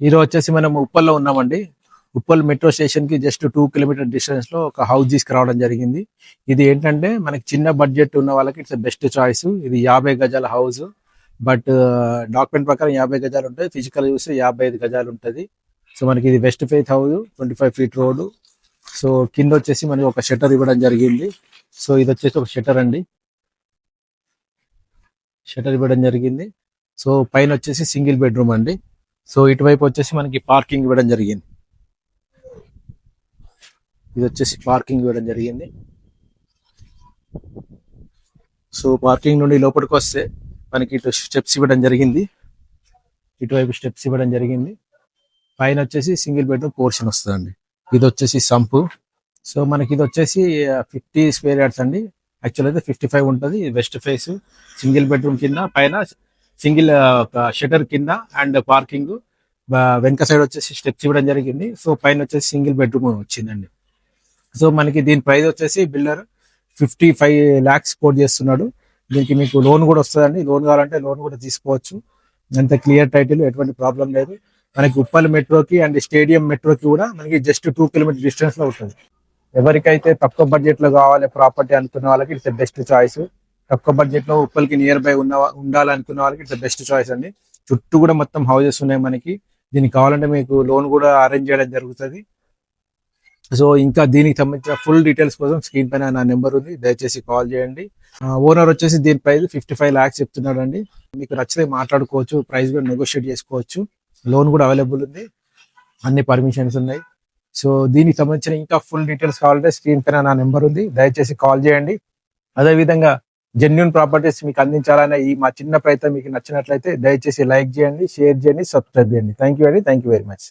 ఈరోజు వచ్చేసి మనం ఉప్పల్లో ఉన్నామండి. ఉప్పల్ మెట్రో స్టేషన్ కి జస్ట్ 2 కిలోమీటర్ డిస్టెన్స్ లో ఒక హౌస్ తీసుకురావడం జరిగింది. ఇది ఏంటంటే మనకి చిన్న బడ్జెట్ ఉన్న వాళ్ళకి ఇట్స్ బెస్ట్ చాయిస్. ఇది 50 గజాల హౌస్. బట్ డాక్యుమెంట్ ప్రకారం 50 గజాలు ఉంటాయి, ఫిజికల్ చూస్తే 55 గజాలు ఉంటుంది. సో మనకి ఇది west face house, 25 feet road. So కింద వచ్చేసి మనకి ఒక షట్టర్ ఇవ్వడం జరిగింది. సో ఇది వచ్చేసి ఒక షట్టర్ అండి, షట్టర్ ఇవ్వడం జరిగింది. సో పైన వచ్చేసి సింగిల్ బెడ్రూమ్ అండి. సో ఇటువైపు వచ్చేసి మనకి పార్కింగ్ ఇవ్వడం జరిగింది. ఇది వచ్చేసి పార్కింగ్ ఇవ్వడం జరిగింది. సో పార్కింగ్ నుండి లోపలికి వస్తే మనకి ఇటు స్టెప్స్ ఇవ్వడం జరిగింది, ఇటువైపు స్టెప్స్ ఇవ్వడం జరిగింది. పైన వచ్చేసి సింగిల్ బెడ్రూమ్ పోర్షన్ వస్తుందండి. ఇది వచ్చేసి సంపు. సో మనకి ఇది వచ్చేసి 50 స్క్వేర్ యార్డ్స్ అండి. యాక్చువల్ అయితే 55 ఉంటుంది. వెస్ట్ ఫేస్ సింగిల్ బెడ్రూమ్ కింద, పైన సింగిల్ షటర్ కింద అండ్ పార్కింగ్. వెనక సైడ్ వచ్చేసి స్టెప్స్ ఇవ్వడం జరిగింది. సో పైన వచ్చేసి సింగిల్ బెడ్రూమ్ వచ్చిందండి. సో మనకి దీని ప్రైస్ వచ్చేసి బిల్డర్ 55 lakhs కోట్ చేస్తున్నాడు. దీనికి మీకు లోన్ కూడా వస్తుందండి. లోన్ కావాలంటే లోన్ కూడా తీసుకోవచ్చు. అంత క్లియర్ టైటిల్, ఎటువంటి ప్రాబ్లం లేదు. మనకి ఉప్పల్ మెట్రోకి అండ్ స్టేడియం మెట్రోకి కూడా మనకి జస్ట్ 2 కిలోమీటర్ డిస్టెన్స్ లో ఉంటుంది. ఎవరికైతే తక్కువ బడ్జెట్ లో కావాలి ప్రాపర్టీ అనుకున్న వాళ్ళకి ఇట్స్ బెస్ట్ చాయిస్. తక్కువ బడ్జెట్ లో ఉప్పల్కి నియర్ బై ఉండాలనుకున్న వాళ్ళకి ఇట్స్ బెస్ట్ చాయిస్ అండి. చుట్టూ కూడా మొత్తం హౌసెస్ ఉన్నాయి మనకి. దీనికి కావాలంటే మీకు లోన్ కూడా అరేంజ్ చేయడం జరుగుతుంది. సో ఇంకా దీనికి సంబంధించిన ఫుల్ డీటెయిల్స్ కోసం స్క్రీన్ పైన నా నెంబర్ ఉంది, దయచేసి కాల్ చేయండి. ఓనర్ వచ్చేసి దీని ప్రైస్ 55 lakhs చెప్తున్నాడు అండి. మీకు నచ్చితే మాట్లాడుకోవచ్చు, ప్రైస్ కూడా నెగోషియేట్ చేసుకోవచ్చు. లోన్ కూడా అవైలబుల్ ఉంది, అన్ని పర్మిషన్స్ ఉన్నాయి. సో దీనికి సంబంధించిన ఇంకా ఫుల్ డీటెయిల్స్ కావాలంటే స్క్రీన్ పైన నా నెంబర్ ఉంది, దయచేసి కాల్ చేయండి. అదేవిధంగా జెన్యూన్ ప్రాపర్టీస్ మీకు అందించాలనే ఈ మా చిన్న ప్రయత్నం మీకు నచ్చినట్లయితే దయచేసి లైక్ చేయండి, షేర్ చేయండి, సబ్స్క్రైబ్ చేయండి. Thank you very much.